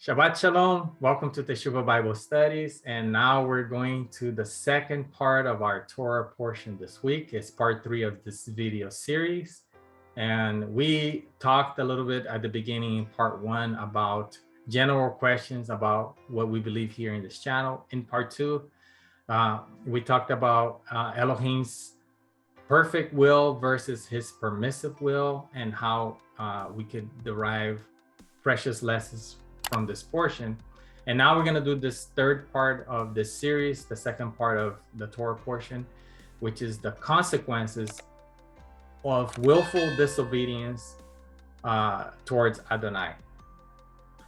Shabbat Shalom. Welcome to Teshuvah Bible Studies. And now we're going to the second part of our Torah portion this week. It's part 3 of this video series. And we talked a little bit at the beginning in part 1 about general questions about what we believe here in this channel. In part 2, we talked about Elohim's perfect will versus his permissive will and how we could derive precious lessons from this portion. And now we're going to do this third part of this series, the second part of the Torah portion, which is the consequences of willful disobedience towards Adonai.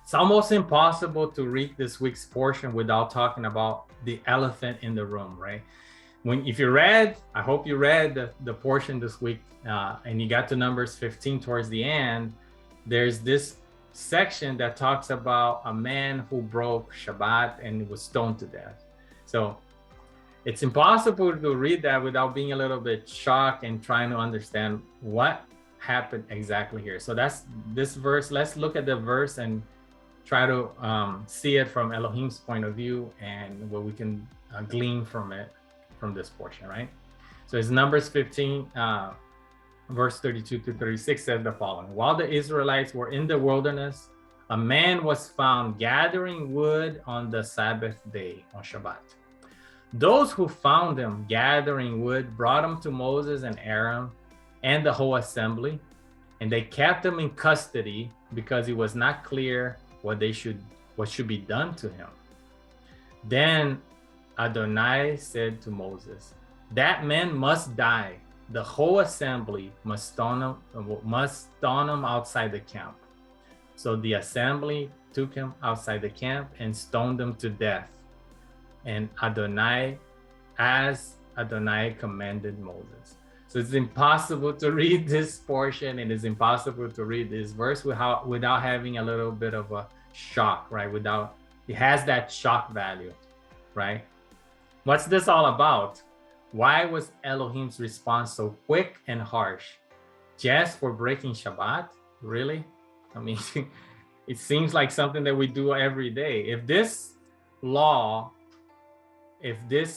It's almost impossible to read this week's portion without talking about the elephant in the room, right? If you read, I hope you read the portion this week and you got to Numbers 15 towards the end, there's this section that talks about a man who broke Shabbat and was stoned to death. So it's impossible to read that without being a little bit shocked and trying to understand what happened exactly here. So that's this verse. Let's look at the verse and try to see it from Elohim's point of view and what we can glean from it, from this portion, right? So it's Numbers 15, verse 32 to 36 says the following. While the Israelites were in the wilderness, a man was found gathering wood on the Sabbath day, on Shabbat. Those who found him gathering wood brought him to Moses and Aaron and the whole assembly, and they kept him in custody because it was not clear what should be done to him. Then Adonai said to Moses, "That man must die. The whole assembly must stone him outside the camp." So the assembly took him outside the camp and stoned him to death. And as Adonai commanded Moses. So it's impossible to read this portion, and it's impossible to read this verse without having a little bit of a shock, right? It has that shock value, right? What's this all about? Why was Elohim's response so quick and harsh? Just for breaking Shabbat? Really? I mean, it seems like something that we do every day. If this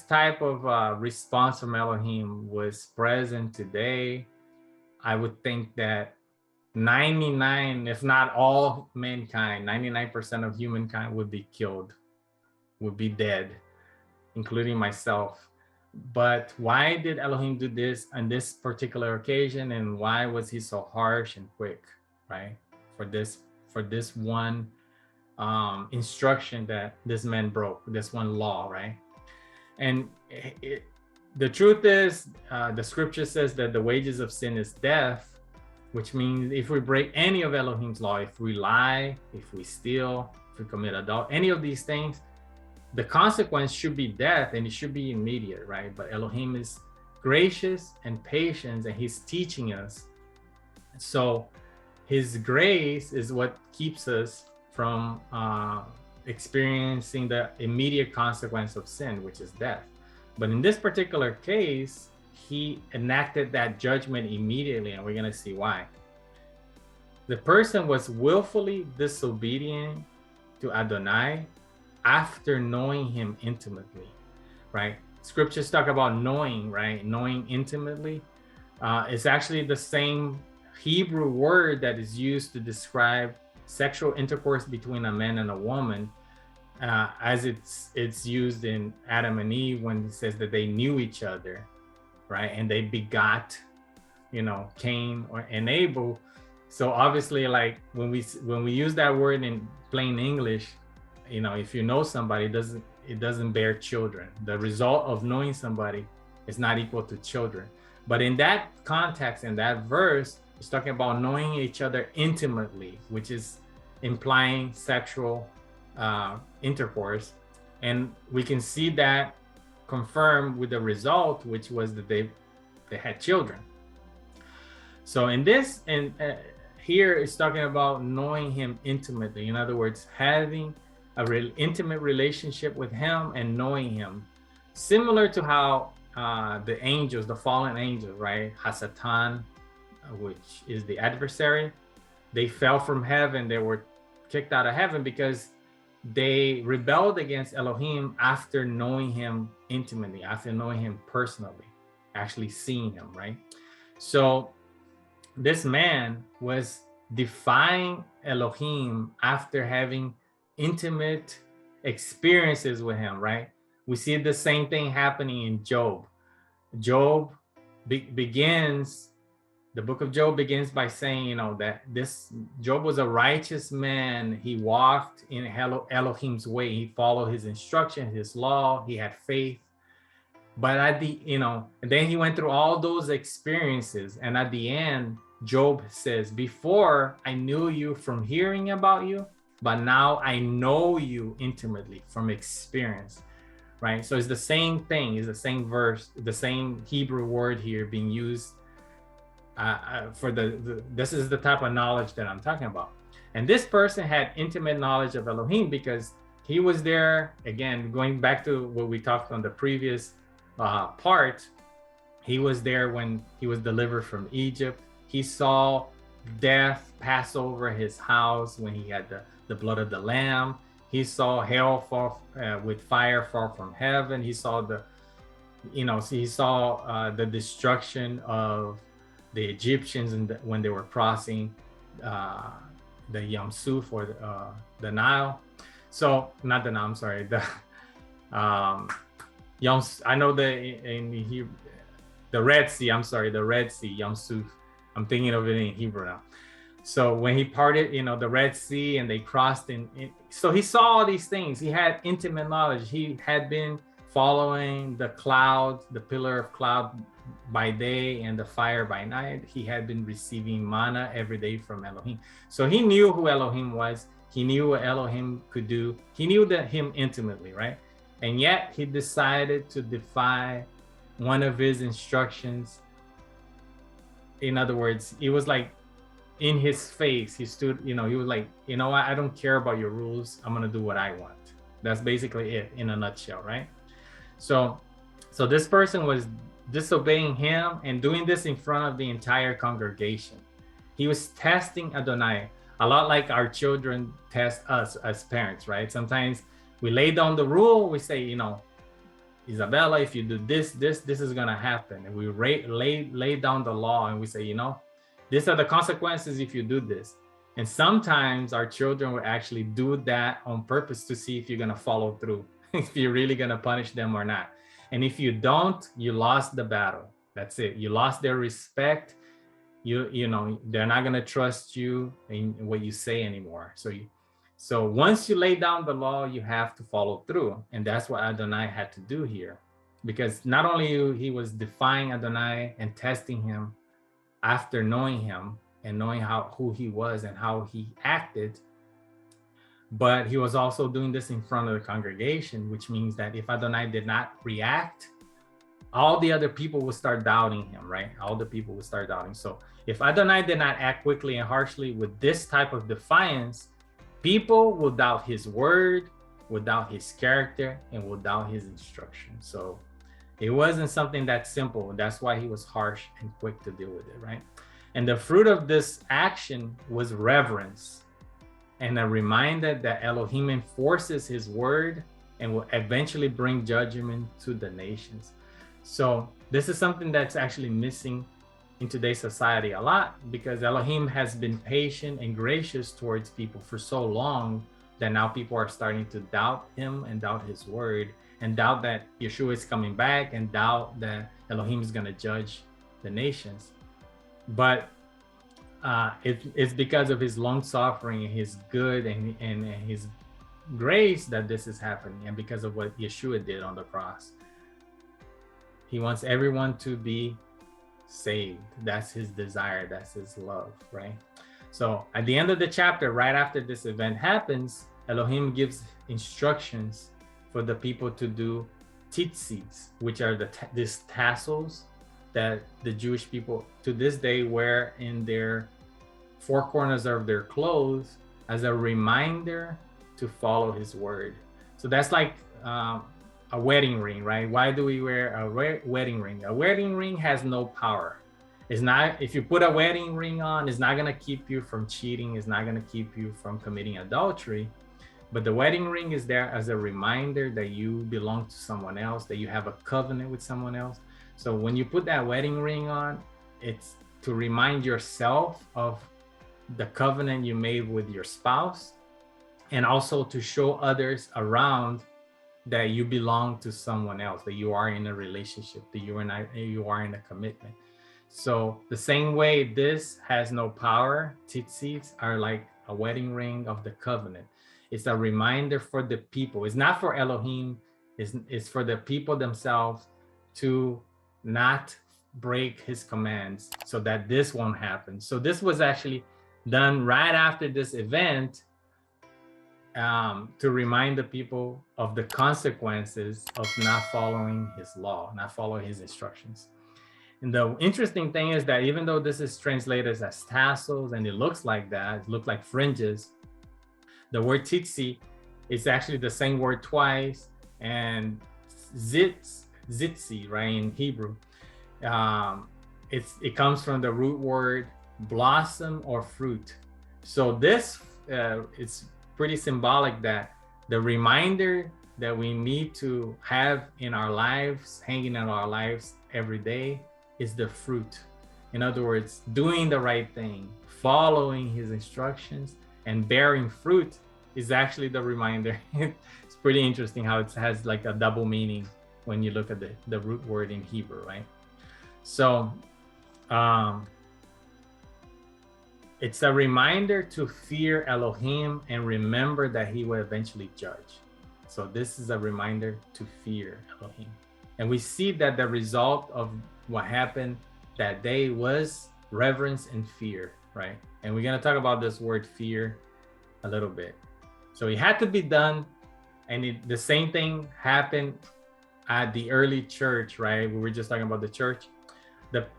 type of response from Elohim was present today, I would think that 99, if not all mankind, 99% of humankind would be killed, would be dead, including myself. But why did Elohim do this on this particular occasion, and why was he so harsh and quick, right? For this one instruction that this man broke, this one law, right? And the truth is, the scripture says that the wages of sin is death, which means if we break any of Elohim's law, if we lie, if we steal, if we commit adultery, any of these things, the consequence should be death, and it should be immediate, right? But Elohim is gracious and patient, and he's teaching us. So his grace is what keeps us from experiencing the immediate consequence of sin, which is death. But in this particular case, he enacted that judgment immediately, and we're going to see why. The person was willfully disobedient to Adonai after knowing him intimately, right? Scriptures talk about knowing, right? Knowing intimately. It's actually the same Hebrew word that is used to describe sexual intercourse between a man and a woman, as it's used in Adam and Eve when it says that they knew each other, right? And they begot, Cain and Abel. So obviously, like when we use that word in plain English, if you know somebody, it doesn't bear children. The result of knowing somebody is not equal to children. But in that context, in that verse, it's talking about knowing each other intimately, which is implying sexual intercourse. And we can see that confirmed with the result, which was that they had children. So in this, here it's talking about knowing him intimately. In other words, having a real intimate relationship with him and knowing him, similar to how the angels, the fallen angels, right? Hasatan, which is the adversary, they fell from heaven. They were kicked out of heaven because they rebelled against Elohim after knowing him intimately, after knowing him personally, actually seeing him, right? So this man was defying Elohim after having intimate experiences with him, right? We see the same thing happening in Job. Job begins, the book of Job begins by saying, you know, that this Job was a righteous man. He walked in Elohim's way. He followed his instruction, his law. He had faith. But at the, you know, and then he went through all those experiences. And at the end, Job says, before I knew you from hearing about you, but now I know you intimately from experience, right? So it's the same thing, it's the same verse, the same Hebrew word here being used for this is the type of knowledge that I'm talking about. And this person had intimate knowledge of Elohim because he was there, again, going back to what we talked on the previous part, he was there when he was delivered from Egypt. He saw death pass over his house when he had the blood of the lamb. He saw hell fall with fire fall from heaven. He saw he saw the destruction of the Egyptians when they were crossing the Yam Suf or the Nile. So not the Nile, I'm sorry. I know the Red Sea, I'm sorry, the Red Sea, Yam Suf. I'm thinking of it in Hebrew now. So when he parted, the Red Sea and they crossed so he saw all these things. He had intimate knowledge. He had been following the cloud, the pillar of cloud by day and the fire by night. He had been receiving manna every day from Elohim. So he knew who Elohim was. He knew what Elohim could do. He knew him intimately, right? And yet he decided to defy one of his instructions. In other words, it was like in his face. He stood, he was like, you know what? I don't care about your rules. I'm going to do what I want. That's basically it in a nutshell, right? So this person was disobeying him and doing this in front of the entire congregation. He was testing Adonai, a lot like our children test us as parents, right? Sometimes we lay down the rule. We say, Isabella, if you do this is going to happen. And we lay down the law and we say, these are the consequences if you do this. And sometimes our children will actually do that on purpose to see if you're going to follow through, if you're really going to punish them or not. And if you don't, you lost the battle. That's it. You lost their respect. They're not going to trust you in what you say anymore. So once you lay down the law, you have to follow through. And that's what Adonai had to do here. Because not only he was defying Adonai and testing him after knowing him and knowing who he was and how he acted, but he was also doing this in front of the congregation, which means that if Adonai did not react, all the other people would start doubting him, right? All the people would start doubting. So if Adonai did not act quickly and harshly with this type of defiance, people will doubt his word, will doubt his character, and will doubt his instruction. So it wasn't something that simple. That's why he was harsh and quick to deal with it, right? And the fruit of this action was reverence and a reminder that Elohim enforces his word and will eventually bring judgment to the nations. So this is something that's actually missing in today's society a lot, because Elohim has been patient and gracious towards people for so long that now people are starting to doubt him and doubt his word and doubt that Yeshua is coming back and doubt that Elohim is going to judge the nations. But it's because of his long suffering, his good and his grace that this is happening, and because of what Yeshua did on the cross. He wants everyone to be saved. That's his desire. That's his love, right? So at the end of the chapter, right after this event happens, Elohim gives instructions for the people to do tzitzis, which are these tassels that the Jewish people to this day wear in their four corners of their clothes as a reminder to follow his word. So that's like a wedding ring, right? Why do we wear a wedding ring? A wedding ring has no power. It's not, if you put a wedding ring on, it's not going to keep you from cheating. It's not going to keep you from committing adultery. But the wedding ring is there as a reminder that you belong to someone else, that you have a covenant with someone else. So when you put that wedding ring on, it's to remind yourself of the covenant you made with your spouse, and also to show others around that you belong to someone else, that you are in a relationship, that you are in a commitment. So the same way this has no power, tzitzits are like a wedding ring of the covenant. It's a reminder for the people. It's not for Elohim, it's for the people themselves to not break his commands so that this won't happen. So this was actually done right after this event, to remind the people of the consequences of not following his law, not following his instructions. And the interesting thing is that even though this is translated as tassels and it looks like that, it looks like fringes, the word tzitzi is actually the same word twice, and zitzi, right, in Hebrew. It comes from the root word blossom or fruit. So this it's pretty symbolic that the reminder that we need to have in our lives, hanging in our lives every day, is the fruit. In other words, doing the right thing, following his instructions, and bearing fruit is actually the reminder. It's pretty interesting how it has like a double meaning when you look at the root word in Hebrew, right? So it's a reminder to fear Elohim and remember that he will eventually judge. So this is a reminder to fear Elohim. And we see that the result of what happened that day was reverence and fear, right? And we're going to talk about this word fear a little bit. So it had to be done. And the same thing happened at the early church, right? We were just talking about the church.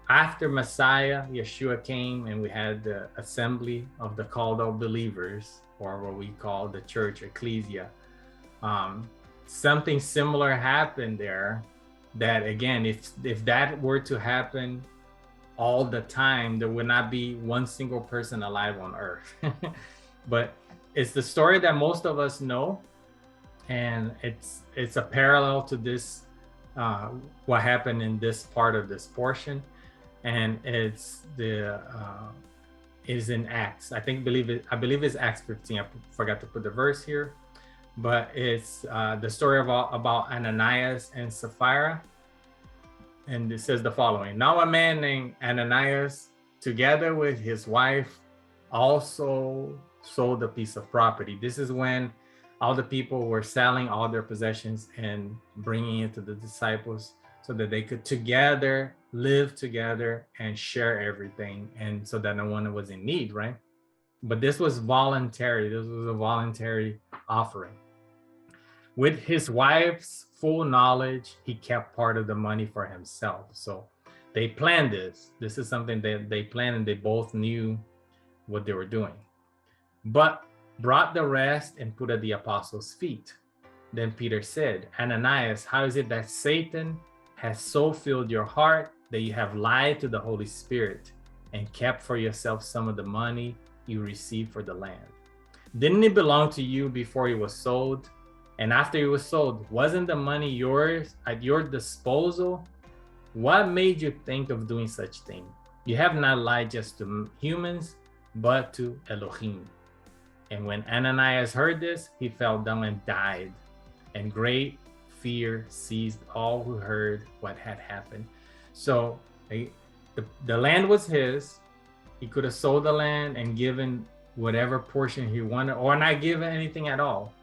After Messiah, Yeshua came, and we had the assembly of the called out believers, or what we call the church, ecclesia. Something similar happened there, that again, if that were to happen all the time, there would not be one single person alive on earth. But it's the story that most of us know, and it's a parallel to this, what happened in this part of this portion. And it's is in Acts. I believe it's Acts 15. I forgot to put the verse here, but it's the story about Ananias and Sapphira. And it says the following: Now a man named Ananias, together with his wife, also sold a piece of property. This is when all the people were selling all their possessions and bringing it to the disciples so that they could together live together and share everything, and so that no one was in need, right? But this was voluntary. This was a voluntary offering. With his wife's full knowledge, he kept part of the money for himself. So they planned this. This is something that they planned, and they both knew what they were doing. But brought the rest and put at the apostles' feet. Then Peter said, Ananias, how is it that Satan has so filled your heart that you have lied to the Holy Spirit and kept for yourself some of the money you received for the land? Didn't it belong to you before it was sold? And after it was sold, wasn't the money yours, at your disposal? What made you think of doing such thing? You have not lied just to humans, but to Elohim. And when Ananias heard this, he fell down and died. And great fear seized all who heard what had happened. So the land was his. He could have sold the land and given whatever portion he wanted, or not given anything at all.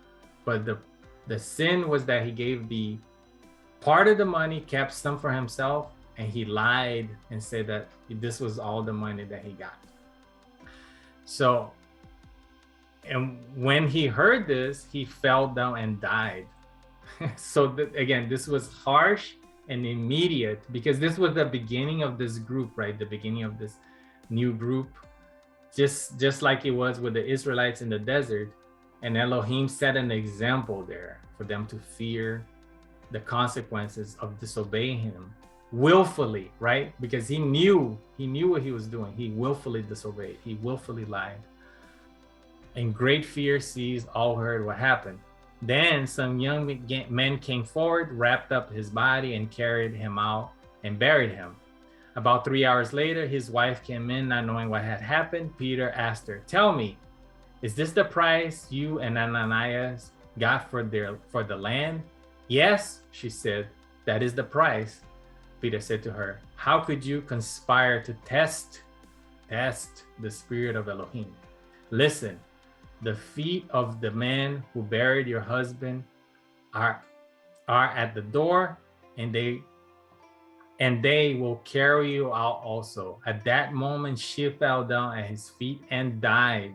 But the sin was that he gave the part of the money, kept some for himself, and he lied and said that this was all the money that he got. So, and when he heard this, he fell down and died. So again, this was harsh and immediate, because this was the beginning of this group, right? The beginning of this new group, just like it was with the Israelites in the desert. And Elohim set an example there for them to fear the consequences of disobeying him willfully, right? Because he knew what he was doing. He willfully disobeyed. He willfully lied. In great fear seized all heard what happened. Then some young men came forward, wrapped up his body, and carried him out and buried him. About 3 hours later, his wife came in, not knowing what had happened. Peter asked her, "Tell me, is this the price you and Ananias got for the land?" "Yes," she said, "that is the price." Peter said to her, "How could you conspire to test the spirit of Elohim? Listen, the feet of the man who buried your husband are at the door, and they will carry you out also." At that moment, she fell down at his feet and died.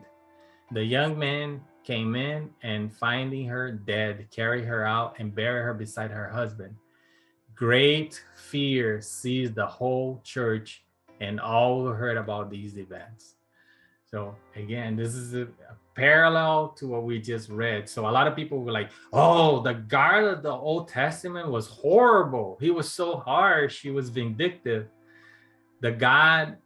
The young man came in and, finding her dead, carried her out and buried her beside her husband. Great fear seized the whole church and all who heard about these events. So again, this is a parallel to what we just read. So a lot of people were like, "Oh, the God of the Old Testament was horrible. He was so harsh. He was vindictive." The God,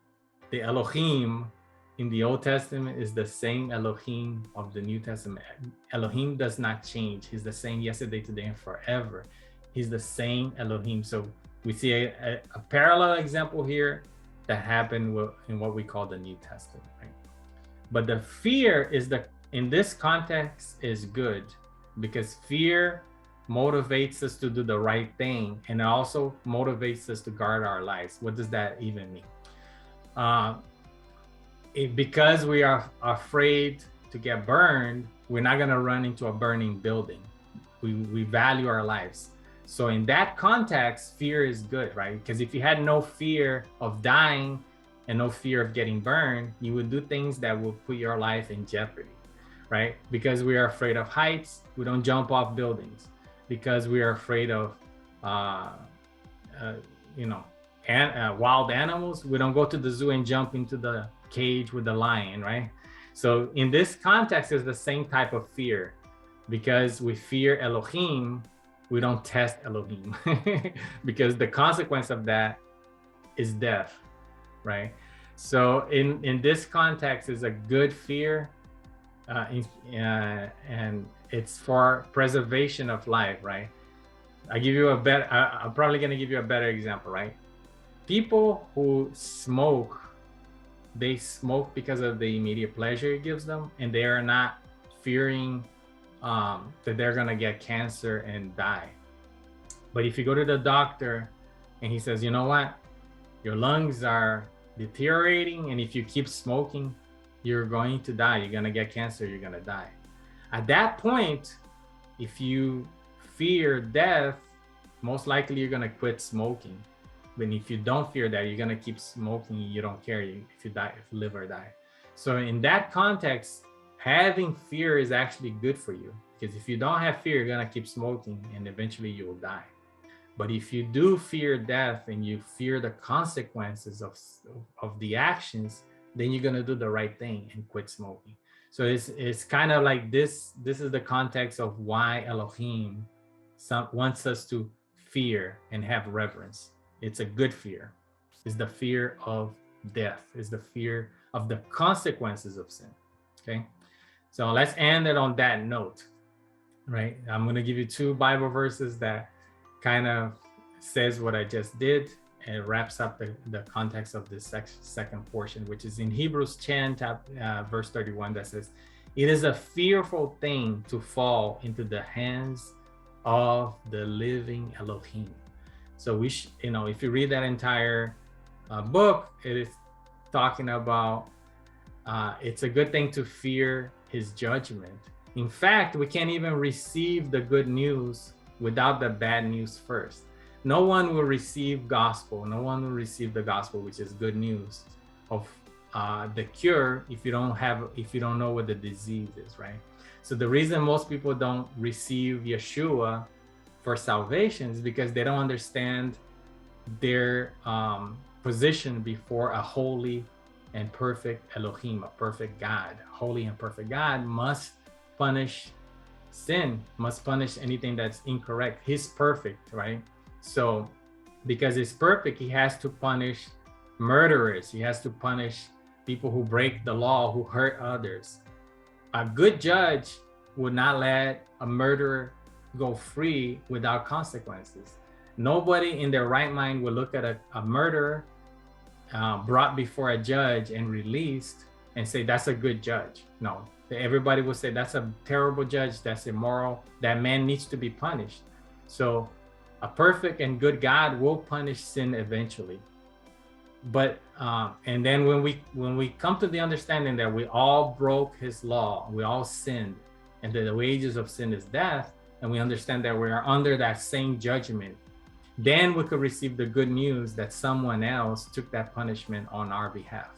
the Elohim in the Old Testament is the same Elohim of the New Testament. Elohim does not change. He's the same yesterday, today, and forever. He's the same Elohim. So we see a parallel example here that happened in what we call the New Testament, right? But the fear in this context is good, because fear motivates us to do the right thing, and it also motivates us to guard our lives. What does that even mean? Because we are afraid to get burned, we're not going to run into a burning building. We value our lives. So in that context, fear is good, right? Because if you had no fear of dying and no fear of getting burned, you would do things that will put your life in jeopardy, right? Because we are afraid of heights, we don't jump off buildings. Because we are afraid of, wild animals, we don't go to the zoo and jump into the cage with the lion, right? So in this context, it's the same type of fear. Because we fear Elohim, we don't test Elohim, because the consequence of that is death, right? So in this context, is a good fear, and it's for preservation of life, right? I'm probably gonna give you a better example, right? People who smoke, they smoke because of the immediate pleasure it gives them, and they are not fearing that they're gonna get cancer and die. But if you go to the doctor and he says, "You know what, your lungs are deteriorating, and if you keep smoking, you're going to die. You're gonna get cancer, you're gonna die." At that point, if you fear death, most likely you're gonna quit smoking. But if you don't fear that, you're gonna keep smoking, you don't care if you live or die. So in that context, having fear is actually good for you, because if you don't have fear, you're gonna keep smoking and eventually you will die. But if you do fear death and you fear the consequences of the actions, then you're gonna do the right thing and quit smoking. So it's kind of like this. This is the context of why Elohim wants us to fear and have reverence. It's a good fear. It's the fear of death. It's the fear of the consequences of sin. Okay. So let's end it on that note, right? I'm going to give you 2 Bible verses that kind of says what I just did, and it wraps up the context of this second portion, which is in Hebrews 10, verse 31, that says, "It is a fearful thing to fall into the hands of the living Elohim." So if you read that entire book, it is talking about it's a good thing to fear his judgment. In fact, we can't even receive the good news without the bad news first. No one will receive gospel. No one will receive the gospel, which is good news of the cure, if you don't know what the disease is, right? So the reason most people don't receive Yeshua for salvation is because they don't understand their position before a holy and perfect Elohim, a perfect God. Holy and perfect God must punish sin, must punish anything that's incorrect. He's perfect, right? So because he's perfect, he has to punish murderers. He has to punish people who break the law, who hurt others. A good judge would not let a murderer go free without consequences. Nobody in their right mind would look at a murderer brought before a judge and released and say that's a good judge. No, everybody would say that's a terrible judge, that's immoral, that man needs to be punished. So a perfect and good God will punish sin eventually. But and then when we come to the understanding that we all broke his law, we all sinned, and that the wages of sin is death, and we understand that we are under that same judgment, then we could receive the good news that someone else took that punishment on our behalf.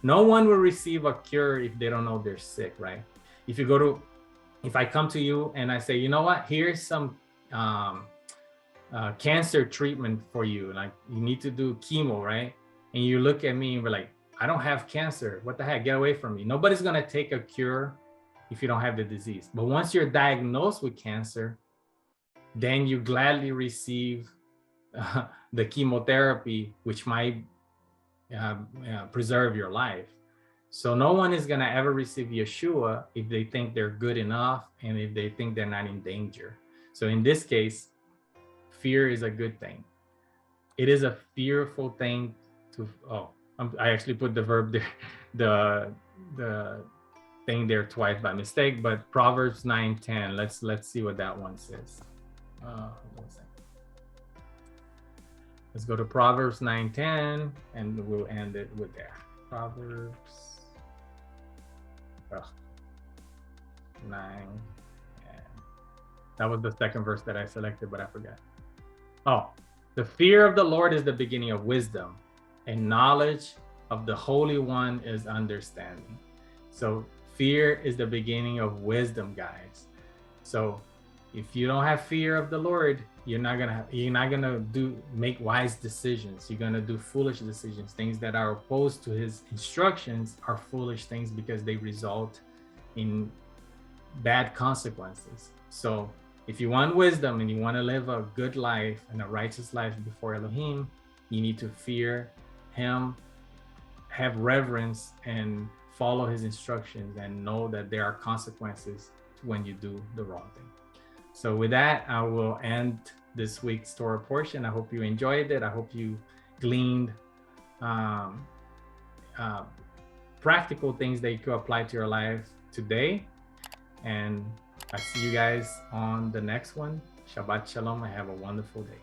No one will receive a cure if they don't know they're sick, right? If I come to you and I say, you know what, here's some cancer treatment for you, like you need to do chemo, right? And you look at me and we're like, I don't have cancer. What the heck? Get away from me. Nobody's going to take a cure if you don't have the disease. But once you're diagnosed with cancer, then you gladly receive the chemotherapy, which might preserve your life. So no one is going to ever receive Yeshua if they think they're good enough and if they think they're not in danger. So in this case, fear is a good thing. It is a fearful thing to, I actually put the verb there, the thing there twice by mistake, but Proverbs 9:10. Let's see what that one says. Let's go to Proverbs 9:10 and we'll end it with there. Proverbs 9. That was the second verse that I selected, but I forgot. The fear of the Lord is the beginning of wisdom, and knowledge of the Holy One is understanding. So fear is the beginning of wisdom, guys. So if you don't have fear of the Lord, you're not gonna make wise decisions. You're gonna do foolish decisions. Things that are opposed to his instructions are foolish things because they result in bad consequences. So if you want wisdom and you want to live a good life and a righteous life before Elohim, you need to fear him, have reverence, and follow his instructions, and know that there are consequences when you do the wrong thing. So with that, I will end this week's Torah portion. I hope you enjoyed it. I hope you gleaned practical things that you could apply to your life today. And I see you guys on the next one. Shabbat Shalom and have a wonderful day.